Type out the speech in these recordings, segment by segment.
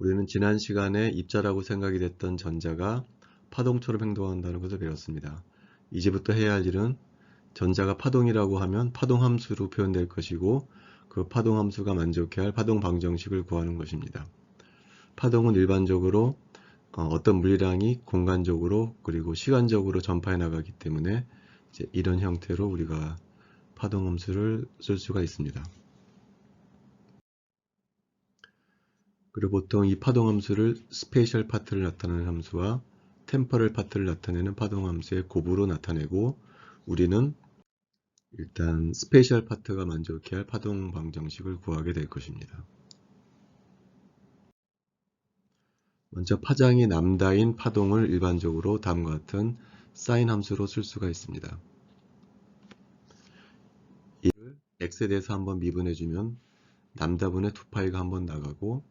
우리는 지난 시간에 입자라고 생각이 됐던 전자가 파동처럼 행동한다는 것을 배웠습니다. 이제부터 해야 할 일은 전자가 파동이라고 하면 파동함수로 표현될 것이고 그 파동함수가 만족해야 할 파동 방정식을 구하는 것입니다. 파동은 일반적으로 어떤 물리량이 공간적으로 그리고 시간적으로 전파해 나가기 때문에 이런 형태로 우리가 파동함수를 쓸 수가 있습니다. 그리고 보통 이 파동함수를 스페이셜 파트를 나타내는 함수와 템퍼럴 파트를 나타내는 파동함수의 곱으로 나타내고 우리는 일단 스페이셜 파트가 만족해야 할 파동 방정식을 구하게 될 것입니다. 먼저 파장이 람다인 파동을 일반적으로 다음과 같은 사인 함수로 쓸 수가 있습니다. 이를 x에 대해서 한번 미분해주면 람다분의 2파이가 한번 나가고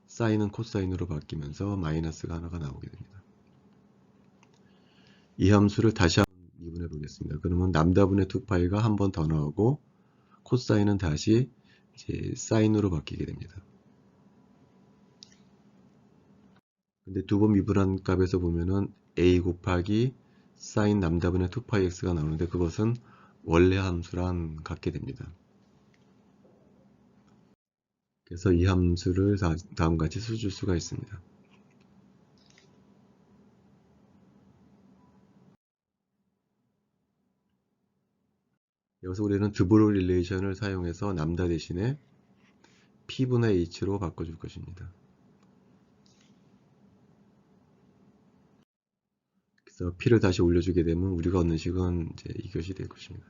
사인은 코사인으로 바뀌면서 마이너스가 하나가 나오게 됩니다. 이 함수를 다시 한번 미분해 보겠습니다. 그러면 람다분의 2파이가 한 번 더 나오고 코사인은 다시 사인으로 바뀌게 됩니다. 근데 두 번 미분한 값에서 보면은 a 곱하기 사인 람다분의 2파이x가 나오는데 그것은 원래 함수랑 같게 됩니다. 그래서 이 함수를 다음같이 써줄 수가 있습니다. 여기서 우리는 드브롤 릴레이션을 사용해서 람다 대신에 p분의 h로 바꿔줄 것입니다. 그래서 p를 다시 올려주게 되면 우리가 얻는 식은 이것이 될 것입니다.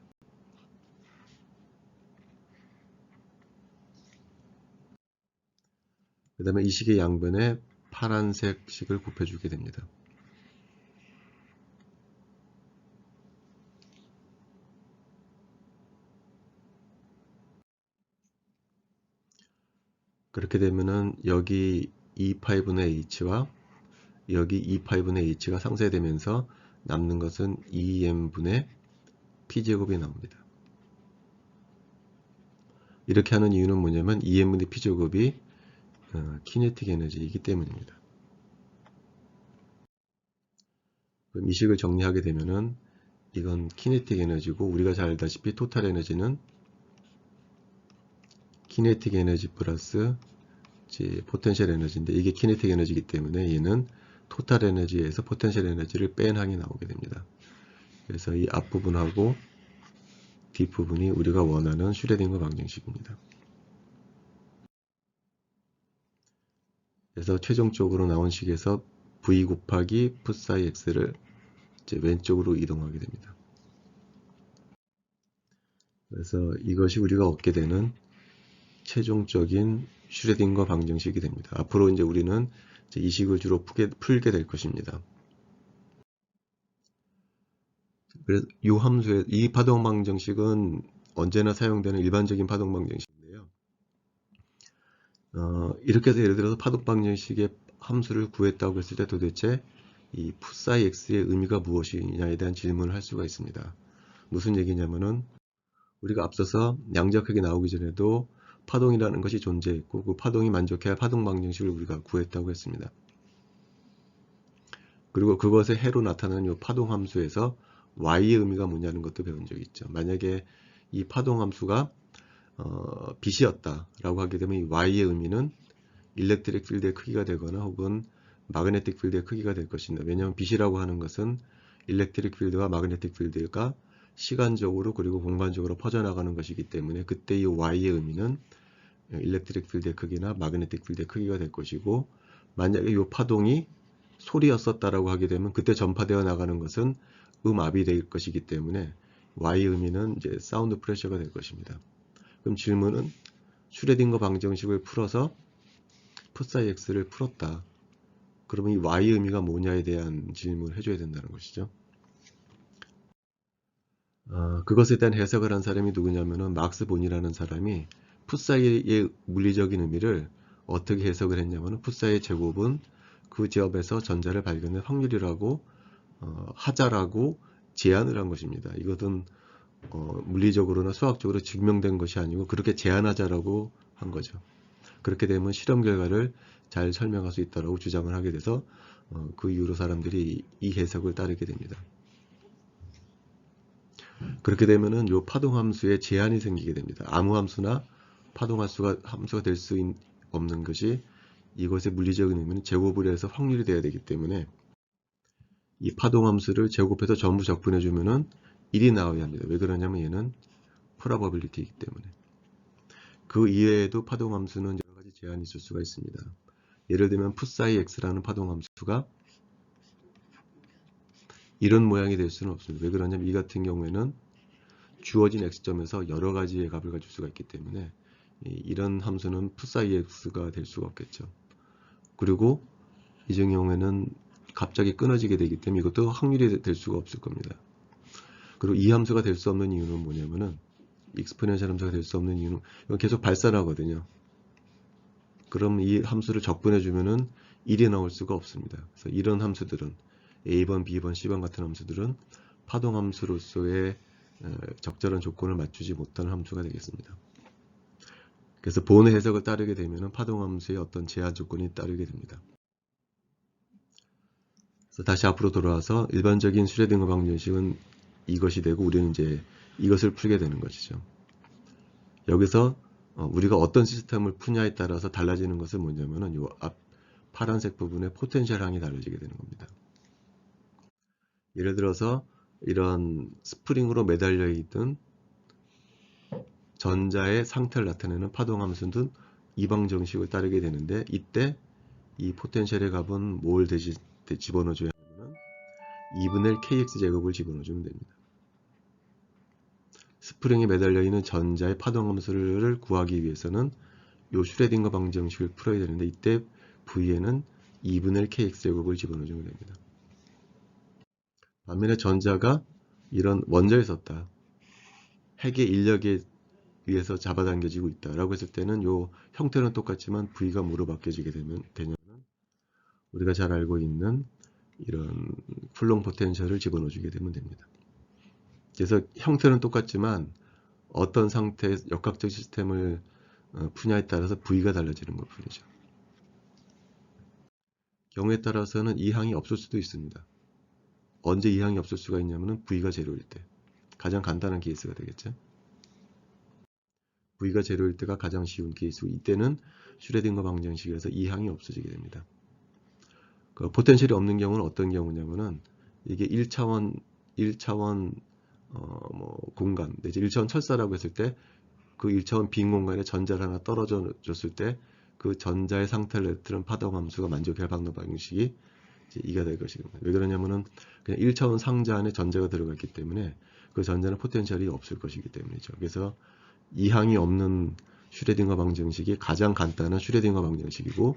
그 다음에 이 식의 양변에 파란색 식을 곱해주게 됩니다. 그렇게 되면은 여기 2파이분의 h와 여기 2파이분의 h가 상쇄되면서 남는 것은 2m분의 p제곱이 나옵니다. 이렇게 하는 이유는 뭐냐면 2m분의 p제곱이 키네틱 에너지이기 때문입니다. 그럼 이 식을 정리하게 되면은 이건 키네틱 에너지고 우리가 잘 알다시피 토탈 에너지는 키네틱 에너지 플러스 포텐셜 에너지인데 이게 키네틱 에너지이기 때문에 얘는 토탈 에너지에서 포텐셜 에너지를 뺀 항이 나오게 됩니다. 그래서 이 앞부분하고 뒷부분이 우리가 원하는 슈레딩거 방정식입니다. 그래서 최종적으로 나온 식에서 v 곱하기 푸사이 x를 왼쪽으로 이동하게 됩니다. 그래서 이것이 우리가 얻게 되는 최종적인 슈레딩거 방정식이 됩니다. 앞으로 이제 우리는 이 식을 주로 풀게 될 것입니다. 그래서 이 함수의 이 파동 방정식은 언제나 사용되는 일반적인 파동 방정식인데요. 이렇게 해서 예를 들어서 파동 방정식의 함수를 구했다고 했을 때 도대체 이 푸사이 x의 의미가 무엇이냐에 대한 질문을 할 수가 있습니다. 무슨 얘기냐면은 우리가 앞서서 양자역학이 나오기 전에도 파동이라는 것이 존재했고 그 파동이 만족해야 할 파동 방정식을 우리가 구했다고 했습니다. 그리고 그것의 해로 나타나는 이 파동 함수에서 y의 의미가 뭐냐는 것도 배운 적이 있죠. 만약에 이 파동 함수가 빛이었다라고 하게 되면 이 y의 의미는 일렉트릭 필드의 크기가 되거나 혹은 마그네틱 필드의 크기가 될 것입니다. 왜냐하면 빛이라고 하는 것은 일렉트릭 필드와 마그네틱 필드가 시간적으로 그리고 공간적으로 퍼져나가는 것이기 때문에 그때 이 y의 의미는 일렉트릭 필드의 크기나 마그네틱 필드의 크기가 될 것이고 만약에 이 파동이 소리였었다라고 하게 되면 그때 전파되어 나가는 것은 음압이 될 것이기 때문에 y의 의미는 이제 사운드 프레셔가 될 것입니다. 그럼 질문은 슈레딩거 방정식을 풀어서 푸사이 x를 풀었다. 그러면 이 y의 의미가 뭐냐에 대한 질문을 해줘야 된다는 것이죠. 그것에 대한 해석을 한 사람이 누구냐면은 막스 본이라는 사람이 푸사이의 물리적인 의미를 어떻게 해석을 했냐면은 푸사이의 제곱은 그 지역에서 전자를 발견할 확률이라고 하자라고 제안을 한 것입니다. 이것은 물리적으로나 수학적으로 증명된 것이 아니고 그렇게 제안하자라고 한 거죠. 그렇게 되면 실험 결과를 잘 설명할 수 있다고 주장을 하게 돼서 그 이후로 사람들이 이 해석을 따르게 됩니다. 그렇게 되면은 요 파동 함수에 제한이 생기게 됩니다. 아무 함수나 파동 함수가 될 수 없는 것이 이것의 물리적인 의미는 제곱을 해서 확률이 돼야 되기 때문에 이 파동 함수를 제곱해서 전부 적분해 주면은 1이 나와야 합니다. 왜 그러냐면 얘는 probability이기 때문에. 그 이외에도 파동 함수는 여러 가지 제한이 있을 수가 있습니다. 예를 들면 풋사이 x라는 파동 함수가 이런 모양이 될 수는 없습니다. 왜 그러냐면 이 같은 경우에는 주어진 x점에서 여러 가지의 값을 가질 수가 있기 때문에 이런 함수는 풋사이 x가 될 수가 없겠죠. 그리고 이 경우에는 갑자기 끊어지게 되기 때문에 이것도 확률이 될 수가 없을 겁니다. 그리고 이 함수가 될 수 없는 이유는 뭐냐면은 익스포넨셜 함수가 될 수 없는 이유는 이건 계속 발산하거든요. 그럼 이 함수를 적분해 주면은 1이 나올 수가 없습니다. 그래서 이런 함수들은 A번, B번, C번 같은 함수들은 파동 함수로서의 적절한 조건을 맞추지 못하는 함수가 되겠습니다. 그래서 본의 해석을 따르게 되면 파동 함수의 어떤 제한 조건이 따르게 됩니다. 그래서 다시 앞으로 돌아와서 일반적인 슈레딩거 방정식은 이것이 되고 우리는 이제 이것을 풀게 되는 것이죠. 여기서 우리가 어떤 시스템을 푸냐에 따라서 달라지는 것은 뭐냐면은 요 앞 파란색 부분의 포텐셜 항이 달라지게 되는 겁니다. 예를 들어서 이런 스프링으로 매달려 있던 전자의 상태를 나타내는 파동 함수는 이방 정식을 따르게 되는데 이때 이 포텐셜의 값은 뭘 집어넣어줘야 하냐면 2분의 1 kx 제곱을 집어넣어주면 됩니다. 스프링에 매달려 있는 전자의 파동 함수를 구하기 위해서는 요 슈레딩거 방정식을 풀어야 되는데 이때 V에는 2분의 1 kx 제곱을 집어넣어주면 됩니다. 반면에 전자가 이런 원자에 있었다. 핵의 인력에 의해서 잡아당겨지고 있다라고 했을 때는 요 형태는 똑같지만 V가 뭐로 바뀌어지게 되냐면 우리가 잘 알고 있는 이런 쿨롱 포텐셜을 집어넣어주게 되면 됩니다. 그래서 형태는 똑같지만 어떤 상태의 역학적 시스템을 푸냐에 따라서 V가 달라지는 것 뿐이죠. 경우에 따라서는 이 항이 없을 수도 있습니다. 언제 이 항이 없을 수가 있냐면 V가 제로일 때. 가장 간단한 케이스가 되겠죠. V가 제로일 때가 가장 쉬운 케이스고 이때는 슈레딩거 방정식에서 이 항이 없어지게 됩니다. 그 포텐셜이 없는 경우는 어떤 경우냐면은 이게 1차원 공간, 내지 1차원 철사라고 했을 때 그 1차원 빈 공간에 전자를 하나 떨어져 줬을 때 그 전자의 상태를 나타내는 파동 함수가 만족해야 방정 방식이 이가 될 것입니다. 왜 그러냐면은 그냥 1차원 상자 안에 전자가 들어가 있기 때문에 그 전자는 포텐셜이 없을 것이기 때문이죠. 그래서 이 항이 없는 슈레딩거 방정식이 가장 간단한 슈레딩거 방정식이고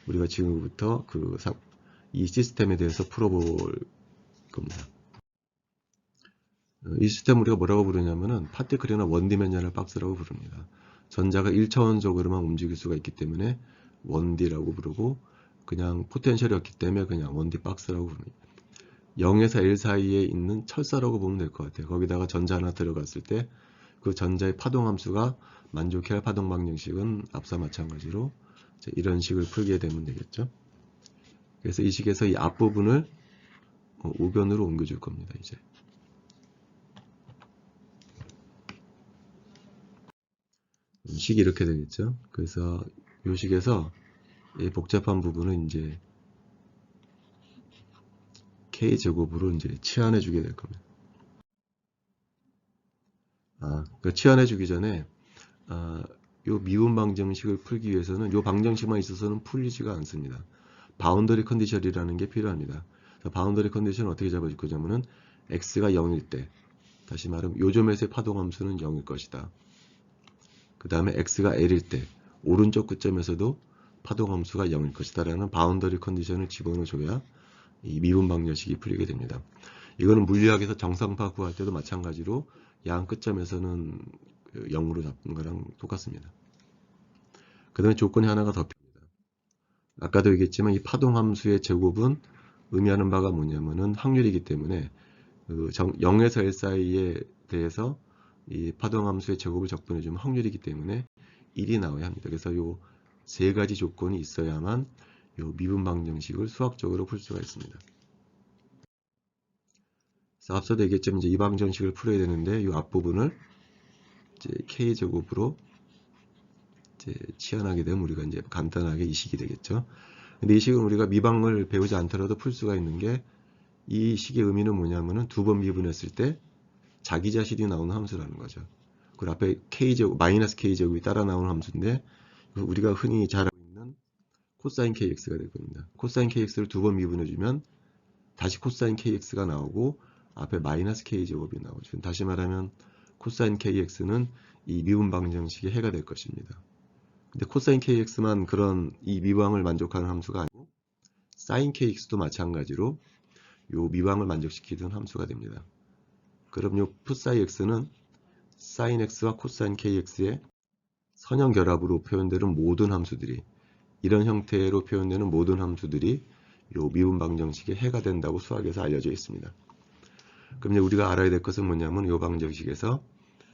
우리가 지금부터 이 시스템에 대해서 풀어볼 겁니다. 이 시스템 우리가 뭐라고 부르냐면은 파티클이나 원디멘셔널 박스라고 부릅니다. 전자가 1차원적으로만 움직일 수가 있기 때문에 원디라고 부르고 그냥 포텐셜이 없기 때문에 그냥 원디 박스라고 부릅니다. 0에서 L 사이에 있는 철사라고 보면 될 것 같아요. 거기다가 전자 하나 들어갔을 때 그 전자의 파동 함수가 만족해야 할 파동 방정식은 앞서 마찬가지로 이런 식을 풀게 되면 되겠죠. 그래서 이 식에서 이 앞부분을 우변으로 옮겨줄 겁니다. 이제 식이 이렇게 되겠죠. 그래서 이 식에서 이 복잡한 부분은 이제 k 제곱으로 이제 치환해 주게 될 겁니다. 그러니까 치환해 주기 전에 요 미분 방정식을 풀기 위해서는 요 방정식만 있어서는 풀리지가 않습니다. 바운더리 컨디션이라는 게 필요합니다. 바운더리 컨디션은 어떻게 잡아줄 거냐면은 x가 0일 때, 다시 말하면 요 점에서의 파동 함수는 0일 것이다. 그 다음에 x가 l일 때 오른쪽 끝점에서도 파동 함수가 0일 것이다 라는 바운더리 컨디션을 집어넣어줘야 이 미분 방정식이 풀리게 됩니다. 이거는 물리학에서 정상파 구할 때도 마찬가지로 양 끝점에서는 0으로 잡는 거랑 똑같습니다. 그 다음에 조건이 하나가 더 필요합니다. 아까도 얘기했지만 이 파동 함수의 제곱은 의미하는 바가 뭐냐면은 확률이기 때문에 0에서 L 사이에 대해서 이 파동 함수의 제곱을 적분해 주면 확률이기 때문에 1이 나와야 합니다. 그래서 요 세 가지 조건이 있어야만 이 미분 방정식을 수학적으로 풀 수가 있습니다. 그래서 앞서도 얘기했지만 이제 이 방정식을 풀어야 되는데 이 앞부분을 이제 k제곱으로 이제 치환하게 되면 우리가 이제 간단하게 이 식이 되겠죠. 근데 이 식은 우리가 미방을 배우지 않더라도 풀 수가 있는 게 이 식의 의미는 뭐냐면은 두 번 미분했을 때 자기 자신이 나오는 함수라는 거죠. 그리고 앞에 k제곱, 마이너스 k제곱이 따라 나오는 함수인데 우리가 흔히 잘 알고 있는 코사인 kx가 될 겁니다. 코사인 kx를 두 번 미분해주면 다시 코사인 kx가 나오고 앞에 마이너스 k제곱이 나오죠. 다시 말하면 코사인 kx는 이 미분 방정식의 해가 될 것입니다. 근데 코사인 kx만 그런 이 미방을 만족하는 함수가 아니고 사인 kx도 마찬가지로 요 미방을 만족시키는 함수가 됩니다. 그럼 요 푸사이 x는 사인 x와 코사인 kx의 선형 결합으로 표현되는 모든 함수들이 이런 형태로 표현되는 모든 함수들이 요 미분 방정식의 해가 된다고 수학에서 알려져 있습니다. 그럼 이제 우리가 알아야 될 것은 뭐냐면 요 방정식에서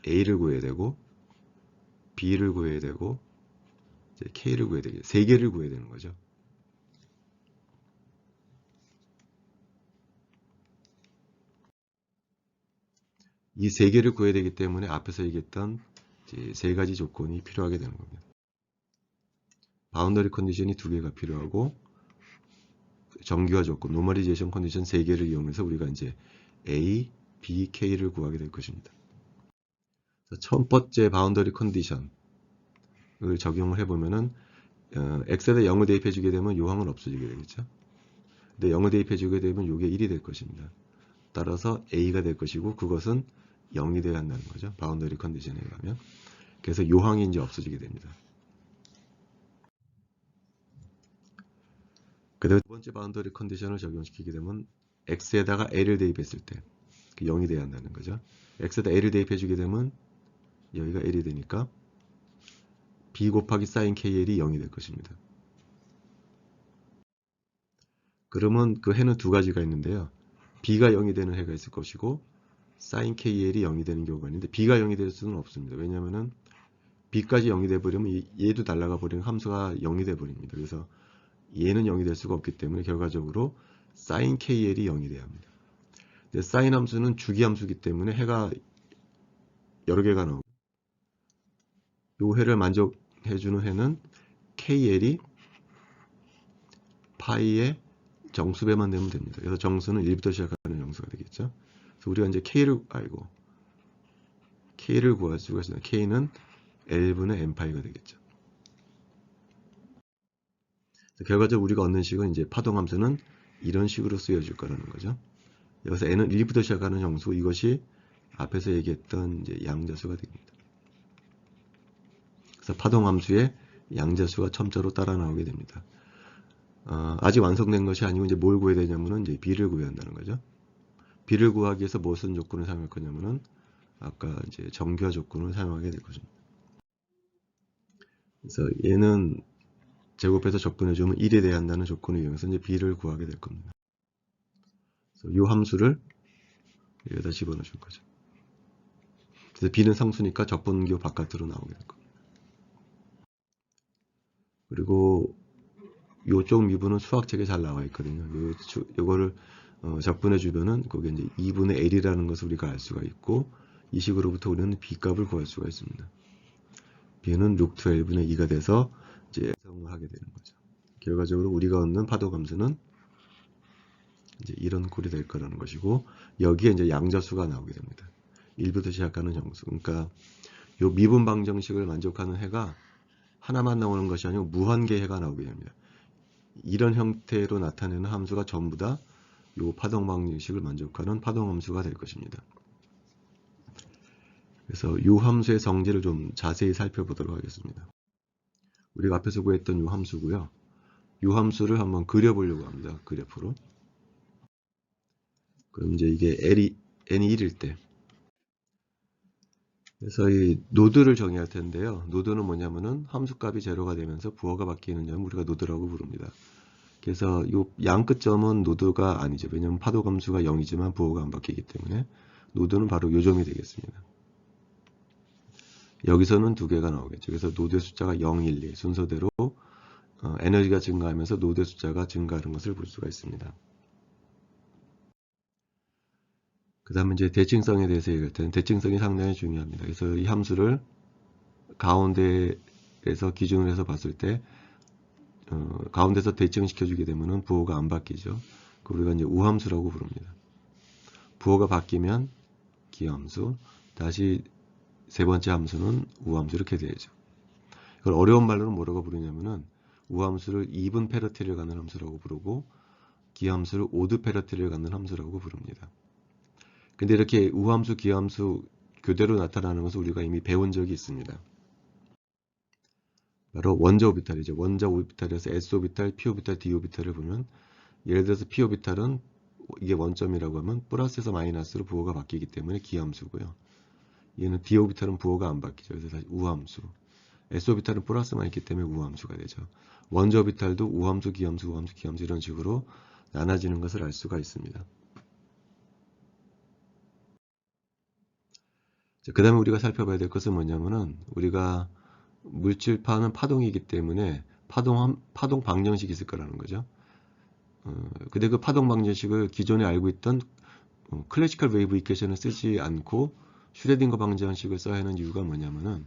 a를 구해야 되고 b를 구해야 되고 이제 k를 구해야 되겠죠. 세 개를 구해야 되는 거죠. 이 세 개를 구해야 되기 때문에 앞에서 얘기했던 이제 세 가지 조건이 필요하게 되는 겁니다. 바운더리 컨디션이 두 개가 필요하고 정규화 조건, 노멀리제이션 컨디션 세 개를 이용해서 우리가 이제 A, B, K를 구하게 될 것입니다. 첫 번째 바운더리 컨디션을 적용을 해보면은 x에다 0을 대입해 주게 되면 요 항은 없어지게 되겠죠. 근데 0을 대입해 주게 되면 요게 1이 될 것입니다. 따라서 A가 될 것이고 그것은 0이 되어야 한다는 거죠. 바운더리 컨디션에 의하면. 그래서 요 항이 이제 없어지게 됩니다. 그다음에 두 번째 바운더리 컨디션을 적용시키게 되면 x에다가 l을 대입했을 때 0이 돼야 한다는 거죠. x에다 l을 대입해 주게 되면 여기가 l이 되니까 b 곱하기 sin kl이 0이 될 것입니다. 그러면 그 해는 두 가지가 있는데요. b가 0이 되는 해가 있을 것이고 sin kl이 0이 되는 경우가 있는데 b가 0이 될 수는 없습니다. 왜냐하면 b까지 0이 돼버리면 얘도 날아가 버리는 함수가 0이 돼버립니다. 그래서 얘는 0이 될 수가 없기 때문에 결과적으로 sin kl이 0이 돼야 합니다. 근데 sin 함수는 주기함수이기 때문에 해가 여러 개가 나오고 이 해를 만족해주는 해는 kl이 파이의 정수배만 되면 됩니다. 그래서 정수는 1부터 시작하는 정수가 되겠죠. 그래서 우리가 이제 k를 구할 수가 있습니다. k는 l분의 n파이가 되겠죠. 결과적으로 우리가 얻는 식은 이제 파동함수는 이런 식으로 쓰여질 거라는 거죠. 여기서 n은 1부터 시작하는 정수, 이것이 앞에서 얘기했던 이제 양자수가 됩니다. 그래서 파동함수의 양자수가 첨자로 따라 나오게 됩니다. 아직 완성된 것이 아니고 이제 뭘 구해야 되냐면은 이제 b를 구해야 한다는 거죠. b를 구하기 위해서 무슨 조건을 사용할 거냐면은 아까 이제 정규화 조건을 사용하게 될 것입니다. 그래서 얘는 제곱해서 접근해주면 1이 돼야 한다는 조건을 이용해서 이제 b를 구하게 될 겁니다. 그래서 이 함수를 여기다 집어넣어 줄 거죠. 그래서 b는 상수니까 적분교 바깥으로 나오게 될 겁니다. 그리고 요쪽 미분은 수학책에 잘 나와 있거든요. 요거를 적분해 주면은 거기에 이제 2분의 L이라는 것을 우리가 알 수가 있고 이 식으로부터 우리는 B 값을 구할 수가 있습니다. B는 루트 L분의 2가 돼서 이제 해석을 하게 되는 거죠. 결과적으로 우리가 얻는 파도감수는 이제 이런 꼴이 될 거라는 것이고 여기에 이제 양자수가 나오게 됩니다. 1부터 시작하는 정수. 그러니까 요 미분 방정식을 만족하는 해가 하나만 나오는 것이 아니고 무한개의 해가 나오게 됩니다. 이런 형태로 나타내는 함수가 전부 다 이 파동 방정식을 만족하는 파동함수가 될 것입니다. 그래서 이 함수의 성질을 좀 자세히 살펴보도록 하겠습니다. 우리가 앞에서 구했던 이 함수고요. 이 함수를 한번 그려보려고 합니다. 그래프로. 그럼 이제 이게 n이 1일 때 그래서 이 노드를 정의할 텐데요. 노드는 뭐냐면은 함수값이 제로가 되면서 부호가 바뀌는 점을 우리가 노드라고 부릅니다. 그래서 이 양 끝점은 노드가 아니죠. 왜냐하면 파도감수가 0이지만 부호가 안 바뀌기 때문에 노드는 바로 요 점이 되겠습니다. 여기서는 두 개가 나오겠죠. 그래서 노드의 숫자가 0, 1, 2 순서대로 에너지가 증가하면서 노드 숫자가 증가하는 것을 볼 수가 있습니다. 그 다음에 이제 대칭성에 대해서 얘기할 때는 대칭성이 상당히 중요합니다. 그래서 이 함수를 가운데에서 기준을 해서 봤을 때 가운데서 대칭시켜주게 되면은 부호가 안 바뀌죠. 우리가 이제 우함수라고 부릅니다. 부호가 바뀌면 기함수, 다시 세 번째 함수는 우함수 이렇게 되죠. 이걸 어려운 말로는 뭐라고 부르냐면은 우함수를 이븐 페러티를 갖는 함수라고 부르고 기함수를 오드 페러티를 갖는 함수라고 부릅니다. 근데 이렇게 우함수, 기함수 교대로 나타나는 것을 우리가 이미 배운 적이 있습니다. 바로 원자 오비탈이죠. 원자 오비탈에서 S 오비탈, P 오비탈, D 오비탈을 보면 예를 들어서 P 오비탈은 이게 원점이라고 하면 플러스에서 마이너스로 부호가 바뀌기 때문에 기함수고요. 얘는 D 오비탈은 부호가 안 바뀌죠. 그래서 다시 우함수. S 오비탈은 플러스만 있기 때문에 우함수가 되죠. 원자 오비탈도 우함수, 기함수, 우함수, 기함수 이런 식으로 나눠지는 것을 알 수가 있습니다. 그 다음에 우리가 살펴봐야 될 것은 뭐냐면은 우리가 물질파는 파동이기 때문에 파동 방정식이 있을 거라는 거죠. 근데 그 파동 방정식을 기존에 알고 있던 클래시컬 웨이브 이퀘이션을 쓰지 않고 슈레딩거 방정식을 써야 하는 이유가 뭐냐면은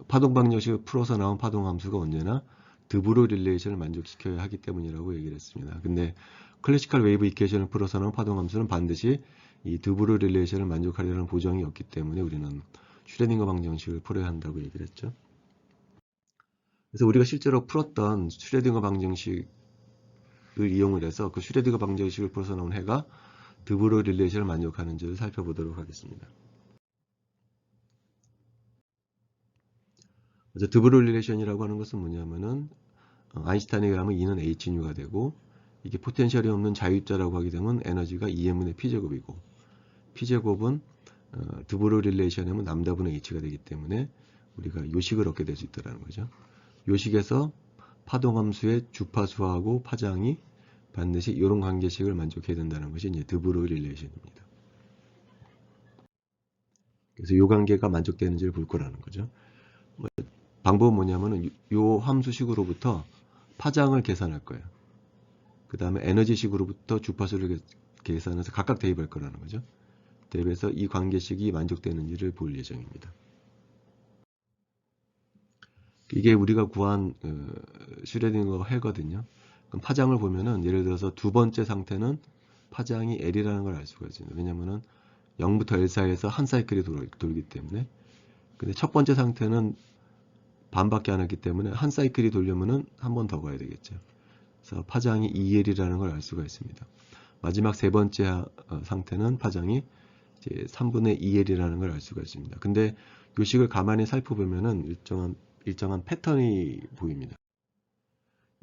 파동 방정식을 풀어서 나온 파동 함수가 언제나 드브로 릴레이션을 만족시켜야 하기 때문이라고 얘기를 했습니다. 근데 클래시컬 웨이브 이퀘이션을 풀어서 나온 파동 함수는 반드시 이 드브로 릴레이션을 만족하려는 보장이 없기 때문에 우리는 슈레딩거 방정식을 풀어야 한다고 얘기를 했죠. 그래서 우리가 실제로 풀었던 슈레딩거 방정식을 이용을 해서 그 슈레딩거 방정식을 풀어서 나온 해가 드브로 릴레이션을 만족하는지를 살펴보도록 하겠습니다. 그래서 드브로 릴레이션이라고 하는 것은 뭐냐면은 아인슈타인에 의하면 E는 hnu가 되고 이게 포텐셜이 없는 자유입자라고 하게 되면 에너지가 Em분의 P제곱이고 P제곱은 드브로 릴레이션에 하면 람다분의 h가 되기 때문에 우리가 요식을 얻게 될 수 있다는 거죠. 요식에서 파동함수의 주파수하고 파장이 반드시 이런 관계식을 만족해야 된다는 것이 이제 드브로 릴레이션입니다. 그래서 이 관계가 만족되는지를 볼 거라는 거죠. 방법은 뭐냐면은 이 함수식으로부터 파장을 계산할 거예요. 그 다음에 에너지식으로부터 주파수를 계산해서 각각 대입할 거라는 거죠. 대입해서 이 관계식이 만족되는지를 볼 예정입니다. 이게 우리가 구한 슈레딩거 해거든요. 그럼 파장을 보면은 예를 들어서 두 번째 상태는 파장이 L이라는 걸 알 수가 있습니다. 왜냐면은 0부터 L 사이에서 한 사이클이 돌기 때문에. 근데 첫 번째 상태는 반밖에 안 했기 때문에 한 사이클이 돌려면은 한 번 더 가야 되겠죠. 그래서 파장이 2L이라는 걸 알 수가 있습니다. 마지막 세 번째 상태는 파장이 이제 3분의 2L이라는 걸 알 수가 있습니다. 근데 요식을 가만히 살펴보면은 일정한 패턴이 보입니다.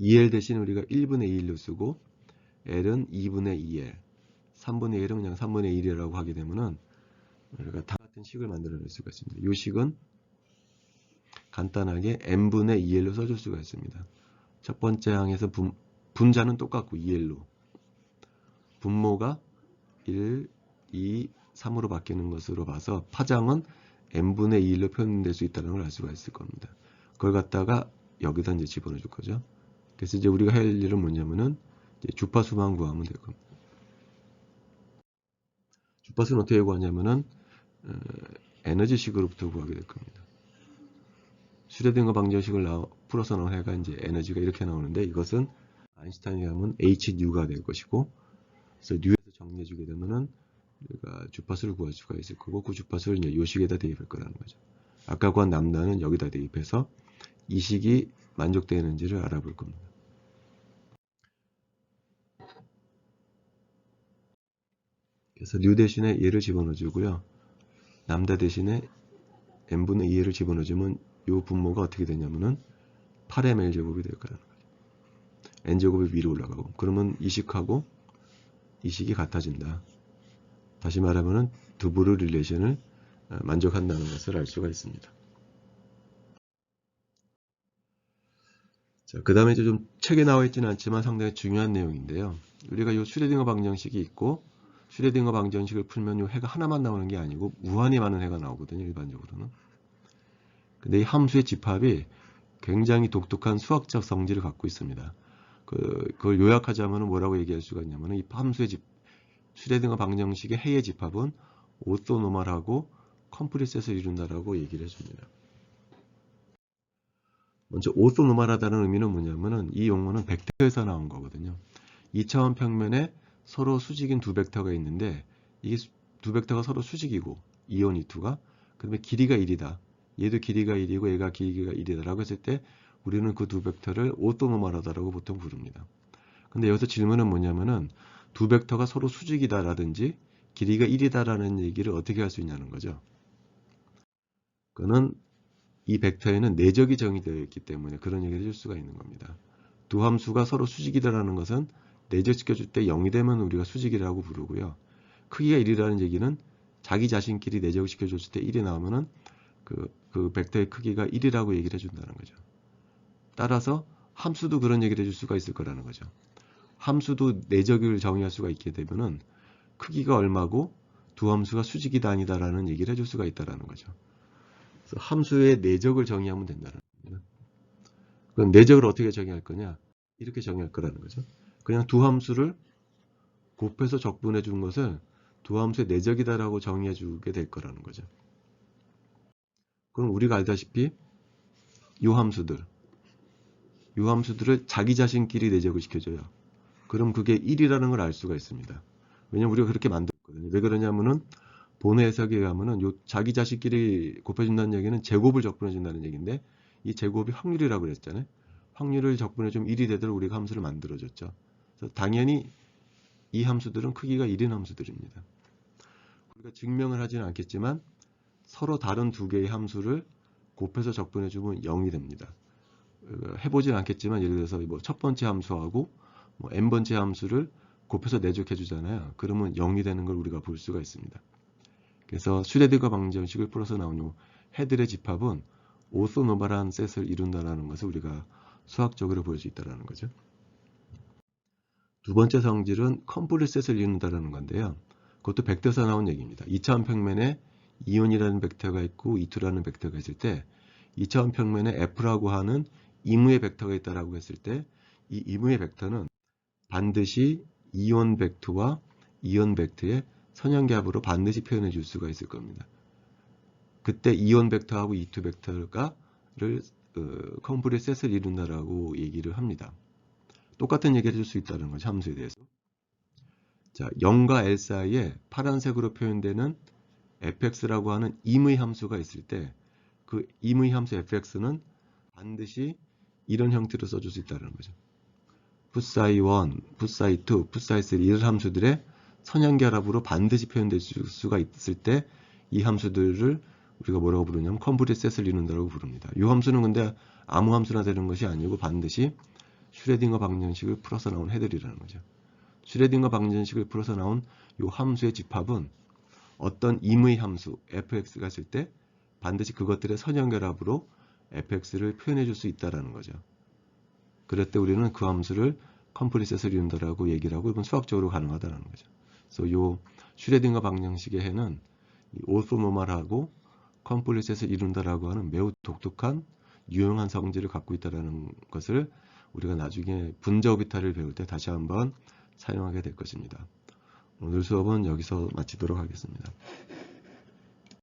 2L 대신 우리가 1분의 2L로 쓰고 L은 2분의 2L, 3분의 1은 그냥 3분의 1이라고 하게 되면은 우리가 다 같은 식을 만들어낼 수가 있습니다. 이 식은 간단하게 n분의 2L로 써줄 수가 있습니다. 첫 번째 항에서 분자는 똑같고 2L로 분모가 1, 2, 3으로 바뀌는 것으로 봐서 파장은 n분의 2L로 표현될 수 있다는 걸 알 수가 있을 겁니다. 그걸 갖다가 여기다 이제 집어넣어줄 거죠. 그래서 이제 우리가 할 일은 뭐냐면은 이제 주파수만 구하면 될 겁니다. 주파수는 어떻게 구하냐면은 에너지식으로부터 구하게 될 겁니다. 슈레딩거 방정식을 풀어서 나온 해가 이제 에너지가 이렇게 나오는데 이것은 아인슈타인에 하면 hnu가 될 것이고 그래서 뉴에서 정리해주게 되면은 우리가 주파수를 구할 수가 있을 거고 그 주파수를 이제 요 식에다 대입할 거라는 거죠. 아까 구한 람다는 여기다 대입해서 이 식이 만족되는지를 알아볼 겁니다. 그래서 뉴 대신에 얘를 집어넣어 주고요. 람다 대신에 n분의 2를 집어넣어 주면 이 분모가 어떻게 되냐면은 8ml 제곱이 될 거라는 거죠. n제곱이 위로 올라가고 그러면 이 식하고 이 식이 같아진다. 다시 말하면은 드브로 릴레이션을 만족한다는 것을 알 수가 있습니다. 자, 그 다음에 이제 좀 책에 나와 있지는 않지만 상당히 중요한 내용인데요. 우리가 이 슈레딩거 방정식이 있고 슈레딩거 방정식을 풀면 이 해가 하나만 나오는 게 아니고 무한히 많은 해가 나오거든요. 일반적으로는. 근데 이 함수의 집합이 굉장히 독특한 수학적 성질을 갖고 있습니다. 그걸 요약하자면 뭐라고 얘기할 수가 있냐면, 이 함수의 슈레딩거 방정식의 해의 집합은 오토노멀하고 컴플리셋을 이룬다라고 얘기를 해줍니다. 먼저 오토노멀하다는 의미는 뭐냐면은, 이 용어는 벡터에서 나온 거거든요. 2차원 평면에 서로 수직인 두 벡터가 있는데, 이게 두 벡터가 서로 수직이고, 2원 2투가, 그다음에 길이가 1이다. 얘도 길이가 1이고 얘가 길이가 1이다라고 했을 때 우리는 그 두 벡터를 오토노멀하다라고 보통 부릅니다. 근데 여기서 질문은 뭐냐면은, 두 벡터가 서로 수직이다라든지 길이가 1이다라는 얘기를 어떻게 할 수 있냐는 거죠. 그거는 이 벡터에는 내적이 정의되어 있기 때문에 그런 얘기를 해줄 수가 있는 겁니다. 두 함수가 서로 수직이다라는 것은 내적시켜줄 때 0이 되면 우리가 수직이라고 부르고요. 크기가 1이라는 얘기는 자기 자신끼리 내적시켜줬을 때 1이 나오면은 그 벡터의 크기가 1이라고 얘기를 해준다는 거죠. 따라서 함수도 그런 얘기를 해줄 수가 있을 거라는 거죠. 함수도 내적을 정의할 수가 있게 되면은 크기가 얼마고 두 함수가 수직이다 아니다라는 얘기를 해줄 수가 있다라는 거죠. 그래서 함수의 내적을 정의하면 된다는 겁니다. 그럼 내적을 어떻게 정의할 거냐? 이렇게 정의할 거라는 거죠. 그냥 두 함수를 곱해서 적분해 준 것을 두 함수의 내적이다라고 정의해 주게 될 거라는 거죠. 그럼 우리가 알다시피 이 함수들을 자기 자신끼리 내적을 시켜줘요. 그럼 그게 1이라는 걸 알 수가 있습니다. 왜냐면 우리가 그렇게 만들었거든요. 왜 그러냐면은 본의 해석에 의하면은 요 자기 자식끼리 곱해준다는 얘기는 제곱을 적분해준다는 얘기인데, 이 제곱이 확률이라고 그랬잖아요. 확률을 적분해주면 1이 되도록 우리가 함수를 만들어줬죠. 그래서 당연히 이 함수들은 크기가 1인 함수들입니다. 우리가 증명을 하지는 않겠지만 서로 다른 두 개의 함수를 곱해서 적분해주면 0이 됩니다. 해보진 않겠지만 예를 들어서 뭐 첫 번째 함수하고 뭐 n번째 함수를 곱해서 내적해 주잖아요. 그러면 0이 되는 걸 우리가 볼 수가 있습니다. 그래서 슈레딩거 방정식을 풀어서 나온 요 해들의 집합은 오소노멀한 셋을 이룬다는 것을 우리가 수학적으로 볼 수 있다는 거죠. 두 번째 성질은 컴플리트 셋을 이룬다는 건데요. 그것도 벡터에서 나온 얘기입니다. 2차원 평면에 2원이라는 벡터가 있고 2,2라는 벡터가 있을 때 2차원 평면에 F라고 하는 이무의 벡터가 있다라고 했을 때 이 이무의 벡터는 반드시 2원 벡터와 2원 벡터의 선형계합으로 반드시 표현해 줄 수가 있을 겁니다. 그때 2원 벡터하고 2투 벡터를 컴플리트 셋을 이룬다라고 얘기를 합니다. 똑같은 얘기를 해줄 수 있다는 거죠. 함수에 대해서. 자, 0과 L 사이에 파란색으로 표현되는 fx라고 하는 임의 함수가 있을 때 그 임의 함수 fx는 반드시 이런 형태로 써줄 수 있다는 거죠. 풋사이1, 풋사이2, 풋사이3 이런 함수들의 선형결합으로 반드시 표현될 수가 있을 때 이 함수들을 우리가 뭐라고 부르냐면 컴플리트 셋을 이룬다고 부릅니다. 이 함수는 근데 아무 함수나 되는 것이 아니고 반드시 슈레딩거 방정식을 풀어서 나온 해들이라는 거죠. 슈레딩거 방정식을 풀어서 나온 이 함수의 집합은 어떤 임의 함수 fx가 있을 때 반드시 그것들의 선형결합으로 fx를 표현해 줄 수 있다는 거죠. 그럴 때 우리는 그 함수를 컴플리트 셋을 이룬다라고 얘기를 하고 이건 수학적으로 가능하다는 거죠. 그래서 이 슈레딩거 방정식의 해는 오소노멀하고 컴플리트 셋을 이룬다라고 하는 매우 독특한 유용한 성질을 갖고 있다는 것을 우리가 나중에 분자 오비탈을 배울 때 다시 한번 사용하게 될 것입니다. 오늘 수업은 여기서 마치도록 하겠습니다.